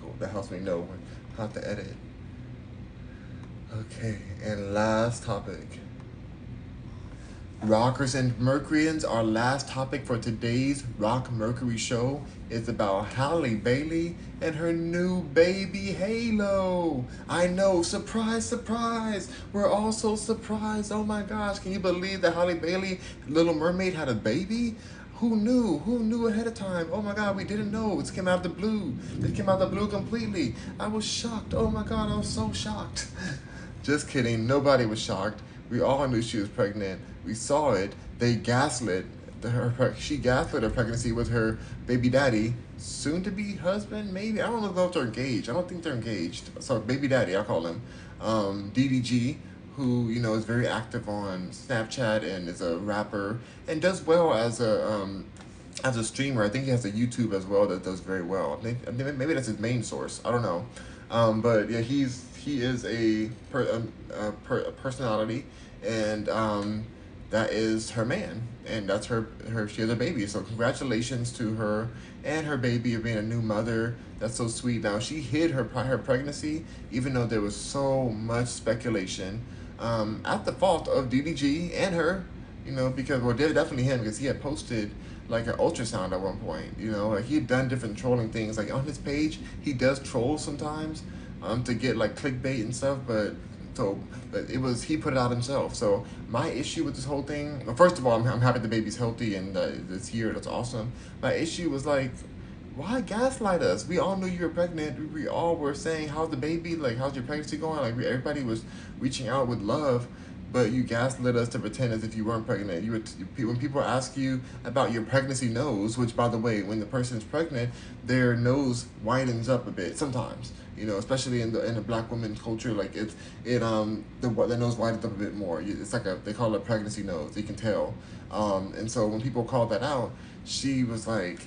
Cool. That helps me know how to edit. Okay, and last topic. Rockers and Mercuryans, our last topic for today's Rock Mercury show is about Halle Bailey and her new baby Halo. I know, surprise, surprise. We're all so surprised. Oh my gosh, can you believe that Halle Bailey, Little Mermaid, had a baby? Who knew? Who knew ahead of time? Oh my god, we didn't know. It came out of the blue. It came out of the blue completely. I was shocked. Oh my god, I was so shocked. Just kidding. Nobody was shocked. We all knew she was pregnant. We saw it. They gaslit she gaslit her pregnancy with her baby daddy, soon to be husband, maybe. I don't know if they're engaged. I don't think they're engaged. So baby daddy, I'll call him. DDG, who is very active on Snapchat and is a rapper and does well as a streamer. I think he has a YouTube as well that does very well. I think maybe that's his main source. I don't know, but yeah, he is a personality, and that is her man, and that's her. She has a baby, so congratulations to her and her baby of being a new mother. That's so sweet. Now she hid her pregnancy, even though there was so much speculation, at the fault of DDG and her. Because well, definitely him because he had posted like an ultrasound at one point. Like he had done different trolling things. Like on his page, he does troll sometimes, to get like clickbait and stuff. But it was he put it out himself. So my issue with this whole thing, well, first of all, I'm happy the baby's healthy and it's here. That's awesome. My issue was like, why gaslight us? We all knew you were pregnant. We all were saying, how's the baby? Like, how's your pregnancy going? Like, everybody was reaching out with love, but you gaslit us to pretend as if you weren't pregnant. When people ask you about your pregnancy nose, which, by the way, when the person's pregnant, their nose widens up a bit sometimes. Especially in the black woman culture, like the nose widens up a bit more. It's like they call it a pregnancy nose. You can tell, and so when people called that out, she was like,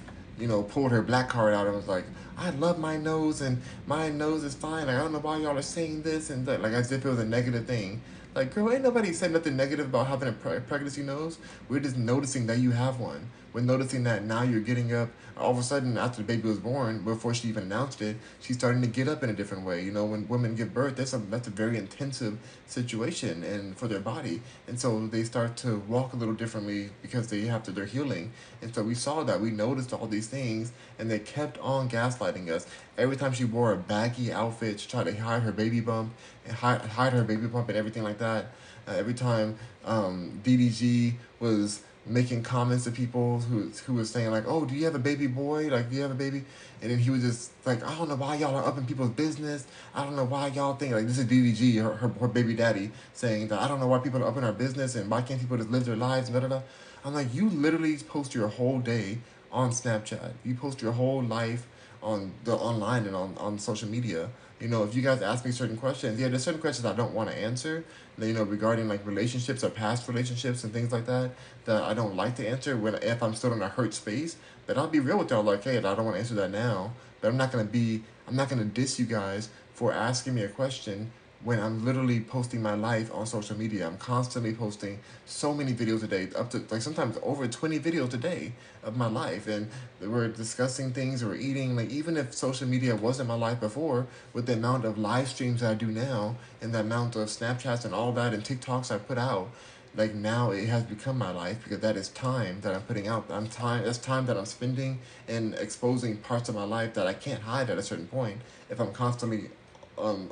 pulled her black card out and was like, I love my nose and my nose is fine. Like, I don't know why y'all are saying this and that, like as if it was a negative thing. Like, girl, ain't nobody said nothing negative about having a pregnancy nose. We're just noticing that you have one. We're noticing that now you're getting up. All of a sudden, after the baby was born, before she even announced it, she's starting to get up in a different way. When women give birth, that's a very intensive situation and for their body, and so they start to walk a little differently because they're healing. And so we saw that, we noticed all these things, and they kept on gaslighting us. Every time she wore a baggy outfit to try to hide her baby bump and hide her baby bump and everything like that. Every time DDG was making comments to people who was saying like, "Oh, do you have a baby boy? Like, do you have a baby?" And then he was just like, "I don't know why y'all are up in people's business. I don't know why y'all think like this is DDG, her baby daddy, saying that I don't know why people are up in our business and why can't people just live their lives and da da da." I'm like, you literally post your whole day on Snapchat. You post your whole life on the online and on social media. If you guys ask me certain questions, yeah, there's certain questions I don't want to answer. Regarding like relationships or past relationships and things like that, that I don't like to answer if I'm still in a hurt space. But I'll be real with y'all, like, hey, I don't want to answer that now. But I'm not gonna diss you guys for asking me a question when I'm literally posting my life on social media. I'm constantly posting so many videos a day, up to like sometimes over 20 videos a day of my life. And we're discussing things, we're eating. Like, even if social media wasn't my life before, with the amount of live streams that I do now and the amount of Snapchats and all that and TikToks I put out, like now it has become my life because that is time that I'm putting out. That's time that I'm spending and exposing parts of my life that I can't hide at a certain point. If I'm constantly um,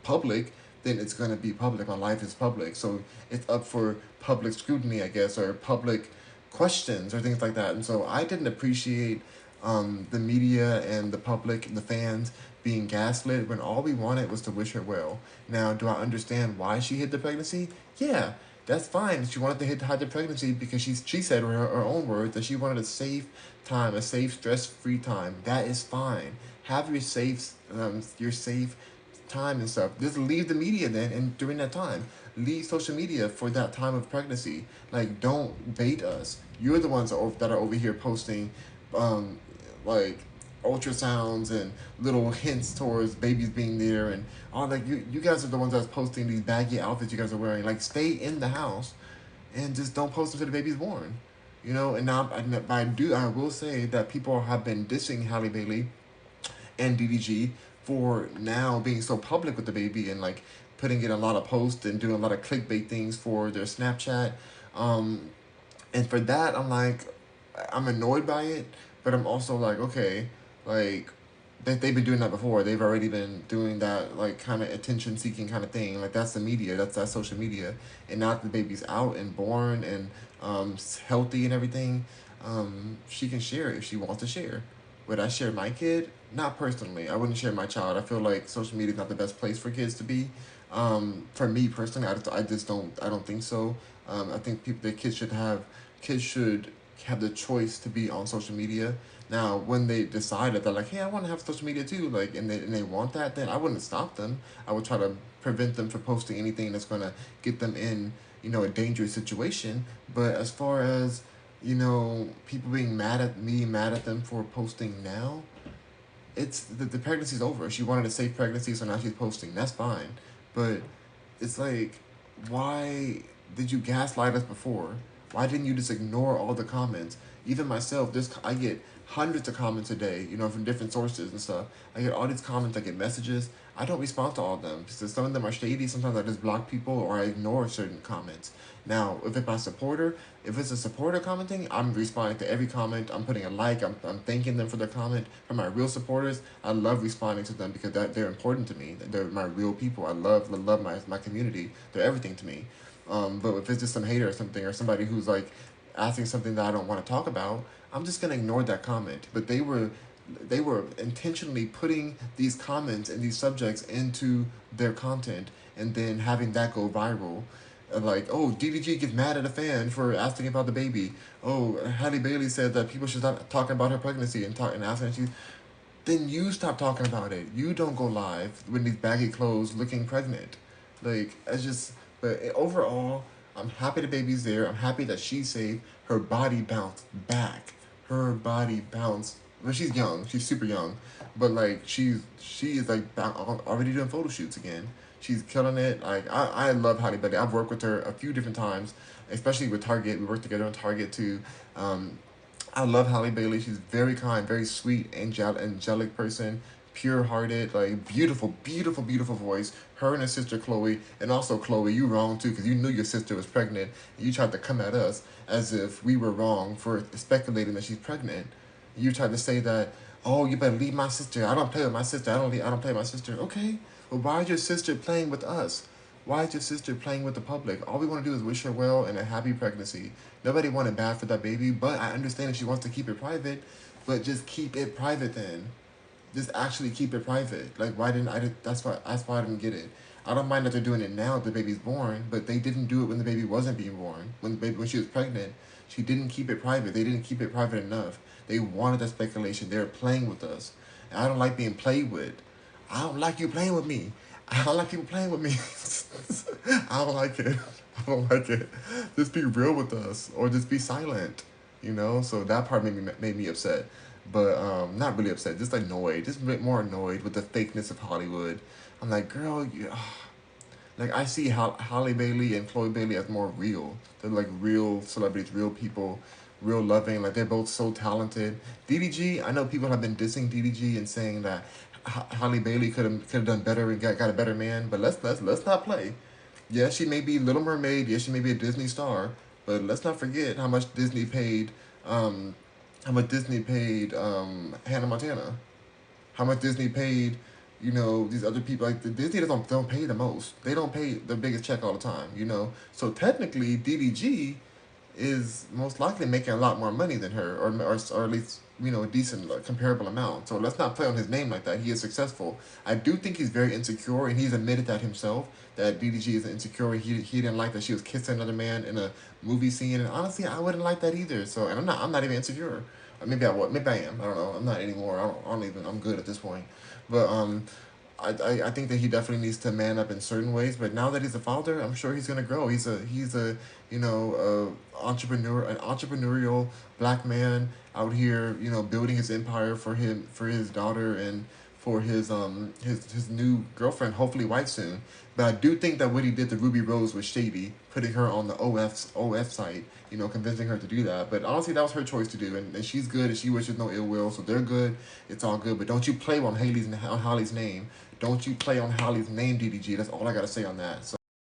public, then it's going to be public. My life is public. So it's up for public scrutiny, I guess, or public questions or things like that. And so I didn't appreciate the media and the public and the fans being gaslit when all we wanted was to wish her well. Now, do I understand why she hid the pregnancy? Yeah, that's fine. She wanted to hide the pregnancy because she said in her own words that she wanted a safe time, a safe, stress-free time. That is fine. Have your safe time and stuff. Just leave the media then, and during that time, leave social media for that time of pregnancy. Like, don't bait us. You're the ones that are over here posting, um, like ultrasounds and little hints towards babies being there and all that. You guys are the ones that's posting these baggy outfits you guys are wearing. Like, stay in the house and just don't post until the baby's born. And now I will say that people have been dissing Halle Bailey and DDG for now being so public with the baby and like putting in a lot of posts and doing a lot of clickbait things for their Snapchat. Um, and for that, I'm like, I'm annoyed by it, but I'm also like, okay, like they've been doing that before. They've already been doing that like kind of attention seeking kind of thing. Like that's the media. That's social media. And now that the baby's out and born and healthy and everything, she can share it if she wants to share. Would I share my kid? Not personally. I wouldn't share my child. I feel like social media is not the best place for kids to be. For me personally, I just don't. I don't think so. I think the kids should have the choice to be on social media. Now, when they decide that they're like, hey, I want to have social media too, like, and they want that, then I wouldn't stop them. I would try to prevent them from posting anything that's gonna get them in, a dangerous situation. But as far as people being mad at me, mad at them for posting now, it's the pregnancy's over. She wanted a safe pregnancy, so now she's posting. That's fine, but it's like, why did you gaslight us before? Why didn't you just ignore all the comments? Even myself, I get hundreds of comments a day, from different sources and stuff. I get all these comments, I get messages. I don't respond to all of them because some of them are shady. Sometimes I just block people or I ignore certain comments. Now, if it's a supporter commenting, I'm responding to every comment. I'm putting a like. I'm thanking them for their comment. For my real supporters, I love responding to them because they're important to me. They're my real people. I love my community. They're everything to me. But if it's just some hater or something or somebody who's like asking something that I don't want to talk about, I'm just gonna ignore that comment. But they were intentionally putting these comments and these subjects into their content and then having that go viral. Like, oh, DDG gets mad at a fan for asking about the baby. Oh, Halle Bailey said that people should stop talking about her pregnancy and asking if she. Then you stop talking about it. You don't go live with these baggy clothes looking pregnant. Like, it's just. But overall, I'm happy the baby's there. I'm happy that she's safe. Her body bounced back. Her body bounced. Well, she's young. She's super young, but like she is like already doing photo shoots again. She's killing it. Like I love Halle Bailey. I've worked with her a few different times, especially with Target. We worked together on Target too. Um, I love Halle Bailey. She's very kind, very sweet, angelic person, pure hearted, like beautiful, beautiful, beautiful voice. Her and her sister Chloe, and also Chloe, you wrong too, because you knew your sister was pregnant. And you tried to come at us as if we were wrong for speculating that she's pregnant. You tried to say that, oh, you better leave my sister. I don't play with my sister. I don't play with my sister. Okay, well, why is your sister playing with us? Why is your sister playing with the public? All we want to do is wish her well and a happy pregnancy. Nobody wanted bad for that baby, but I understand if she wants to keep it private, but just keep it private then. Just actually keep it private. Like, why didn't I? That's why I didn't get it. I don't mind that they're doing it now that the baby's born, but they didn't do it when the baby wasn't being born. When she was pregnant, she didn't keep it private. They didn't keep it private enough. They wanted that speculation. They were playing with us. And I don't like being played with. I don't like you playing with me. I don't like people playing with me. I don't like it. I don't like it. Just be real with us, or just be silent. So that part made me upset, but not really upset. Just annoyed. Just a bit more annoyed with the fakeness of Hollywood. I'm like, girl, like I see Halle Bailey and Chloe Bailey as more real. They're like real celebrities, real people, real loving. Like they're both so talented. DDG, I know people have been dissing DDG and saying that Halle Bailey could have done better and got a better man. But let's not play. Yeah, she may be Little Mermaid. Yeah, she may be a Disney star. But let's not forget um, how much Disney paid Hannah Montana. How much Disney paid, these other people. Like the Disney don't pay the most. They don't pay the biggest check all the time. So technically, DDG is most likely making a lot more money than her, or at least a decent comparable amount. So let's not play on his name like that. He is successful. I do think he's very insecure, and he's admitted that himself. That DDG is insecure. He didn't like that she was kissing another man in a movie scene, and honestly, I wouldn't like that either. So, and I'm not even insecure. Maybe I would. Maybe I am. I don't know. I'm not anymore. I don't even. I'm good at this point. But I think that he definitely needs to man up in certain ways. But now that he's a father, I'm sure he's gonna grow. He's a an entrepreneurial black man out here, building his empire for his daughter and for his new girlfriend, hopefully wife soon. But I do think that what he did to Ruby Rose was shady, putting her on the OF site, convincing her to do that. But honestly, that was her choice to do, and she's good, and she wishes no ill will, so they're good. It's all good. But don't you play on Holly's name. Don't you play on Holly's name, DDG. That's all I gotta say on that. So.